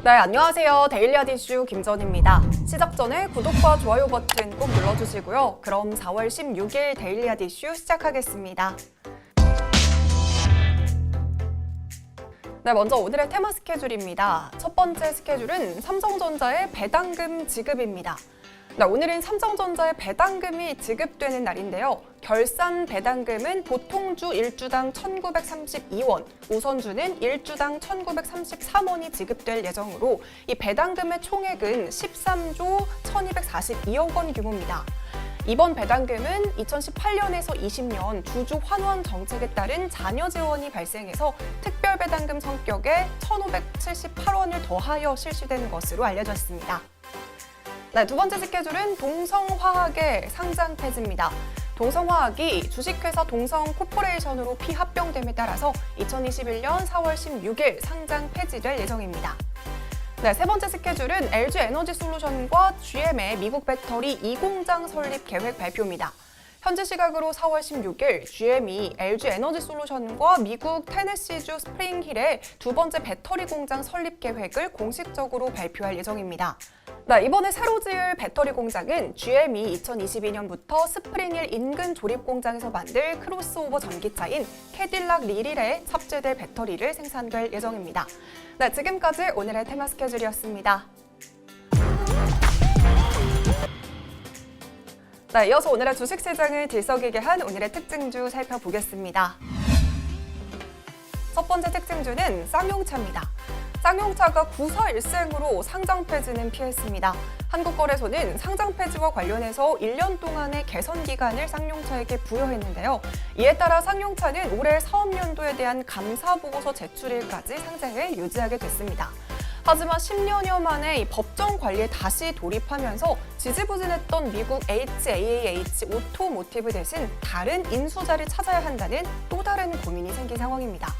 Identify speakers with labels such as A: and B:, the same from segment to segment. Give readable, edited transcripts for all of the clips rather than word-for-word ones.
A: 네, 안녕하세요. 데일리아 이슈 김전입니다. 시작 전에 구독과 좋아요 버튼 꼭 눌러주시고요. 그럼 4월 16일 데일리아 이슈 시작하겠습니다. 네, 먼저 오늘의 테마 스케줄입니다. 첫 번째 스케줄은 삼성전자의 배당금 지급입니다. 네, 오늘은 삼성전자의 배당금이 지급되는 날인데요. 결산 배당금은 보통주 1주당 1,932원, 우선주는 1주당 1,933원이 지급될 예정으로 이 배당금의 총액은 13조 1,242억 원 규모입니다. 이번 배당금은 2018년에서 20년 주주 환원 정책에 따른 잔여 재원이 발생해서 특별 배당금 성격의 1,578원을 더하여 실시된 것으로 알려졌습니다. 네, 두 번째 스케줄은 동성화학의 상장 폐지입니다. 동성화학이 주식회사 동성코퍼레이션으로 피합병됨에 따라서 2021년 4월 16일 상장 폐지될 예정입니다. 네, 세 번째 스케줄은 LG에너지솔루션과 GM의 미국 배터리 2공장 설립 계획 발표입니다. 현지 시각으로 4월 16일 GM이 LG에너지솔루션과 미국 테네시주 스프링힐의 두 번째 배터리 공장 설립 계획을 공식적으로 발표할 예정입니다. 네, 이번에 새로 지을 배터리 공장은 GM이 2022년부터 스프링힐 인근 조립 공장에서 만들 크로스오버 전기차인 캐딜락 리릴에 탑재될 배터리를 생산될 예정입니다. 네, 지금까지 오늘의 테마 스케줄이었습니다. 네, 이어서 오늘의 주식시장을 들썩이게 한 오늘의 특징주 살펴보겠습니다. 첫 번째 특징주는 쌍용차입니다. 쌍용차가 구사일생으로 상장 폐지는 피했습니다. 한국거래소는 상장 폐지와 관련해서 1년 동안의 개선 기간을 쌍용차에게 부여했는데요. 이에 따라 쌍용차는 올해 사업연도에 대한 감사보고서 제출일까지 상장을 유지하게 됐습니다. 하지만 10년여 만에 이 법정 관리에 다시 돌입하면서 지지부진했던 미국 HAAH 오토모티브 대신 다른 인수자를 찾아야 한다는 또 다른 고민이 생긴 상황입니다.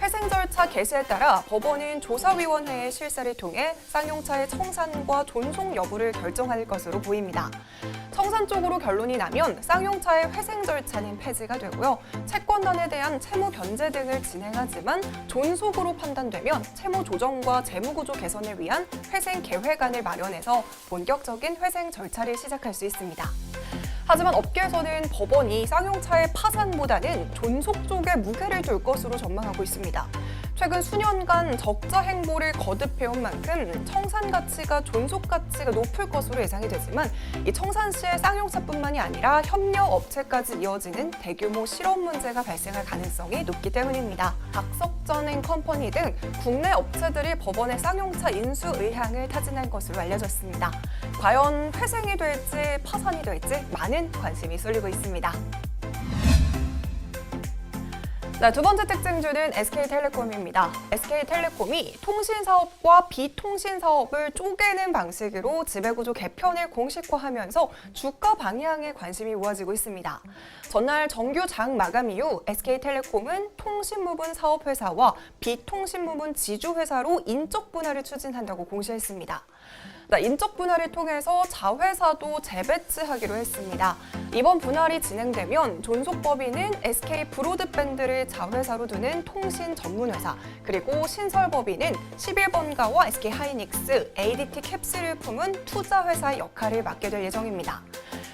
A: 회생 절차 개시에 따라 법원은 조사위원회의 실사를 통해 쌍용차의 청산과 존속 여부를 결정할 것으로 보입니다. 청산 쪽으로 결론이 나면 쌍용차의 회생 절차는 폐지가 되고요. 채권단에 대한 채무 변제 등을 진행하지만 존속으로 판단되면 채무 조정과 재무구조 개선을 위한 회생 계획안을 마련해서 본격적인 회생 절차를 시작할 수 있습니다. 하지만 업계에서는 법원이 쌍용차의 파산보다는 존속 쪽에 무게를 둘 것으로 전망하고 있습니다. 최근 수년간 적자 행보를 거듭해온 만큼 청산 가치가 존속 가치가 높을 것으로 예상이 되지만 이 청산 시에 쌍용차뿐만이 아니라 협력 업체까지 이어지는 대규모 실업 문제가 발생할 가능성이 높기 때문입니다. 박석전행컴퍼니 등 국내 업체들이 법원의 쌍용차 인수 의향을 타진할 것으로 알려졌습니다. 과연 회생이 될지 파산이 될지 많은 관심이 쏠리고 있습니다. 네, 두 번째 특징주는 SK텔레콤입니다. SK텔레콤이 통신사업과 비통신사업을 쪼개는 방식으로 지배구조 개편을 공식화하면서 주가 방향에 관심이 모아지고 있습니다. 전날 정규 장 마감 이후 SK텔레콤은 통신부분 사업회사와 비통신부분 지주회사로 인적 분할을 추진한다고 공시했습니다. 인적 분할을 통해서 자회사도 재배치하기로 했습니다. 이번 분할이 진행되면 존속법인은 SK 브로드밴드를 자회사로 두는 통신 전문회사, 그리고 신설법인은 11번가와 SK 하이닉스, ADT 캡슐을 품은 투자회사의 역할을 맡게 될 예정입니다.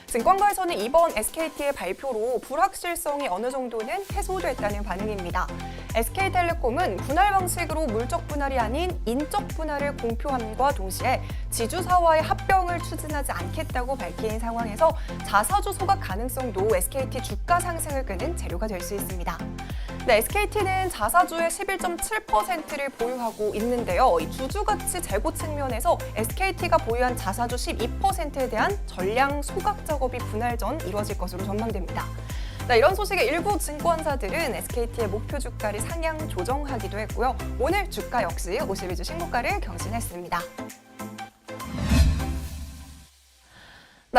A: 증권가에서는 이번 SKT의 발표로 불확실성이 어느 정도는 해소됐다는 반응입니다. SK텔레콤은 분할 방식으로 물적 분할이 아닌 인적 분할을 공표함과 동시에 지주사와의 합병을 추진하지 않겠다고 밝힌 상황에서 자사주 소각 가능성도 SKT 주가 상승을 끄는 재료가 될 수 있습니다. 네, SKT는 자사주의 11.7%를 보유하고 있는데요. 이 주주가치 재고 측면에서 SKT가 보유한 자사주 12%에 대한 전량 소각 작업이 분할 전 이루어질 것으로 전망됩니다. 네, 이런 소식에 일부 증권사들은 SKT의 목표 주가를 상향 조정하기도 했고요. 오늘 주가 역시 52주 신고가를 경신했습니다.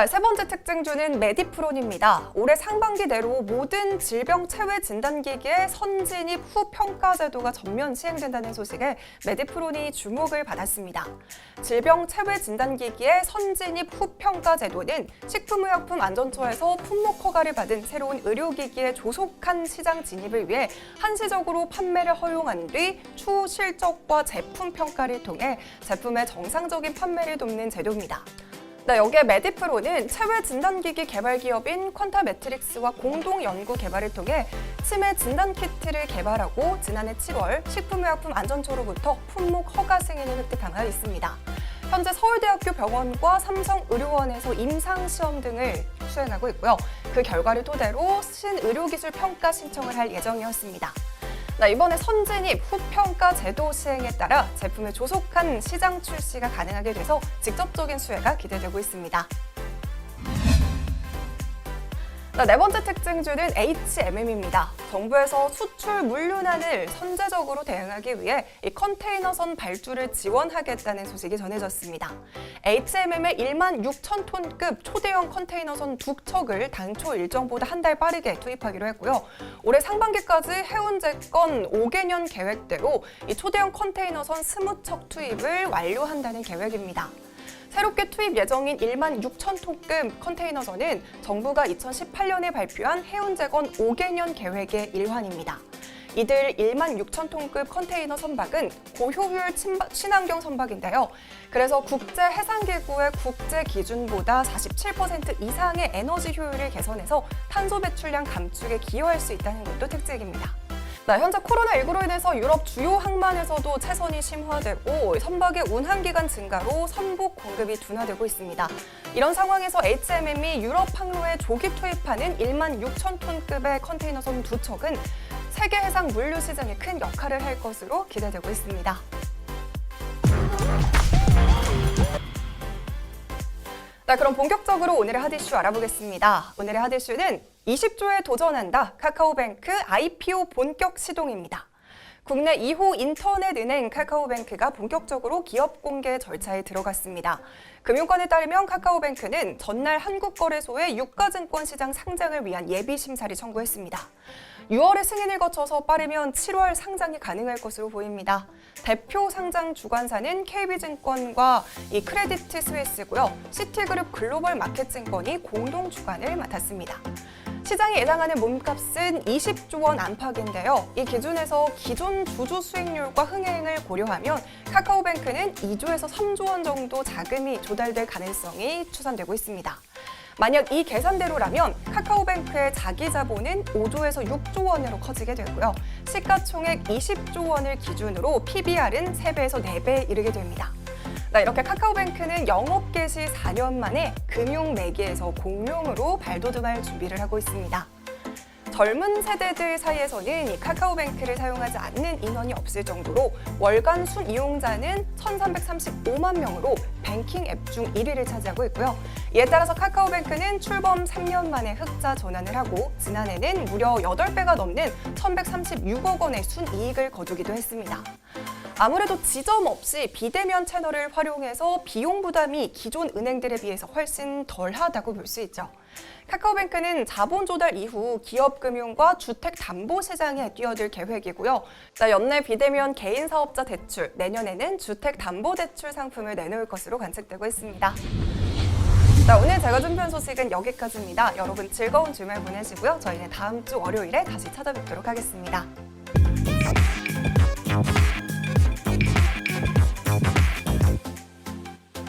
A: 네, 세 번째 특징주는 메디프론입니다. 올해 상반기 내로 모든 질병 체외 진단기기의 선진입 후 평가 제도가 전면 시행된다는 소식에 메디프론이 주목을 받았습니다. 질병 체외 진단기기의 선진입 후 평가 제도는 식품의약품안전처에서 품목 허가를 받은 새로운 의료기기의 조속한 시장 진입을 위해 한시적으로 판매를 허용한 뒤 추후 실적과 제품 평가를 통해 제품의 정상적인 판매를 돕는 제도입니다. 네, 여기에 메디프론은 체외 진단기기 개발 기업인 퀀타매트릭스와 공동 연구 개발을 통해 치매 진단 키트를 개발하고 지난해 7월 식품의약품안전처로부터 품목 허가 승인을 획득한 바 있습니다. 현재 서울대학교 병원과 삼성의료원에서 임상시험 등을 수행하고 있고요. 그 결과를 토대로 신의료기술 평가 신청을 할 예정이었습니다. 이번에 선진입 후 평가 제도 시행에 따라 제품의 조속한 시장 출시가 가능하게 돼서 직접적인 수혜가 기대되고 있습니다. 네 번째 특징주는 HMM입니다. 정부에서 수출 물류난을 선제적으로 대응하기 위해 이 컨테이너선 발주를 지원하겠다는 소식이 전해졌습니다. HMM의 16,000톤급 초대형 컨테이너선 2척을 당초 일정보다 한 달 빠르게 투입하기로 했고요. 올해 상반기까지 해운제건 5개년 계획대로 이 초대형 컨테이너선 20척 투입을 완료한다는 계획입니다. 새롭게 투입 예정인 16,000톤급 컨테이너선은 정부가 2018년에 발표한 해운제건 5개년 계획의 일환입니다. 이들 16,000톤급 컨테이너 선박은 고효율 친환경 선박인데요. 그래서 국제해상기구의 국제 기준보다 47% 이상의 에너지 효율을 개선해서 탄소 배출량 감축에 기여할 수 있다는 것도 특징입니다. 현재 코로나19로 인해서 유럽 주요 항만에서도 채선이 심화되고 선박의 운항기간 증가로 선복 공급이 둔화되고 있습니다. 이런 상황에서 HMM이 유럽 항로에 조기 투입하는 16,000톤급의 컨테이너선 2척은 세계 해상 물류 시장에 큰 역할을 할 것으로 기대되고 있습니다. 그럼 본격적으로 오늘의 핫이슈 알아보겠습니다. 오늘의 핫이슈는 20조에 도전한다. 카카오뱅크 IPO 본격 시동입니다. 국내 2호 인터넷은행 카카오뱅크가 본격적으로 기업 공개 절차에 들어갔습니다. 금융권에 따르면 카카오뱅크는 전날 한국거래소에 유가증권 시장 상장을 위한 예비 심사를 청구했습니다. 6월에 승인을 거쳐서 빠르면 7월 상장이 가능할 것으로 보입니다. 대표 상장 주관사는 KB증권과 이 크레디트 스위스고요. 시티그룹 글로벌 마켓증권이 공동 주관을 맡았습니다. 시장이 예상하는 몸값은 20조 원 안팎인데요. 이 기준에서 기존 주주 수익률과 흥행을 고려하면 카카오뱅크는 2조에서 3조 원 정도 자금이 조달될 가능성이 추산되고 있습니다. 만약 이 계산대로라면 카카오뱅크의 자기 자본은 5조에서 6조 원으로 커지게 되고요. 시가총액 20조 원을 기준으로 PBR은 3배에서 4배에 이르게 됩니다. 이렇게 카카오뱅크는 영업 개시 4년 만에 금융 매개에서 공룡으로 발돋움할 준비를 하고 있습니다. 젊은 세대들 사이에서는 이 카카오뱅크를 사용하지 않는 인원이 없을 정도로 월간 순 이용자는 1,335만 명으로 뱅킹 앱 중 1위를 차지하고 있고요. 이에 따라서 카카오뱅크는 출범 3년 만에 흑자 전환을 하고 지난해는 무려 8배가 넘는 1,136억 원의 순이익을 거두기도 했습니다. 아무래도 지점 없이 비대면 채널을 활용해서 비용 부담이 기존 은행들에 비해서 훨씬 덜하다고 볼 수 있죠. 카카오뱅크는 자본 조달 이후 기업금융과 주택담보시장에 뛰어들 계획이고요. 연내 비대면 개인 사업자 대출, 내년에는 주택담보대출 상품을 내놓을 것으로 관측되고 있습니다. 오늘 제가 준비한 소식은 여기까지입니다. 여러분 즐거운 주말 보내시고요. 저희는 다음 주 월요일에 다시 찾아뵙도록 하겠습니다.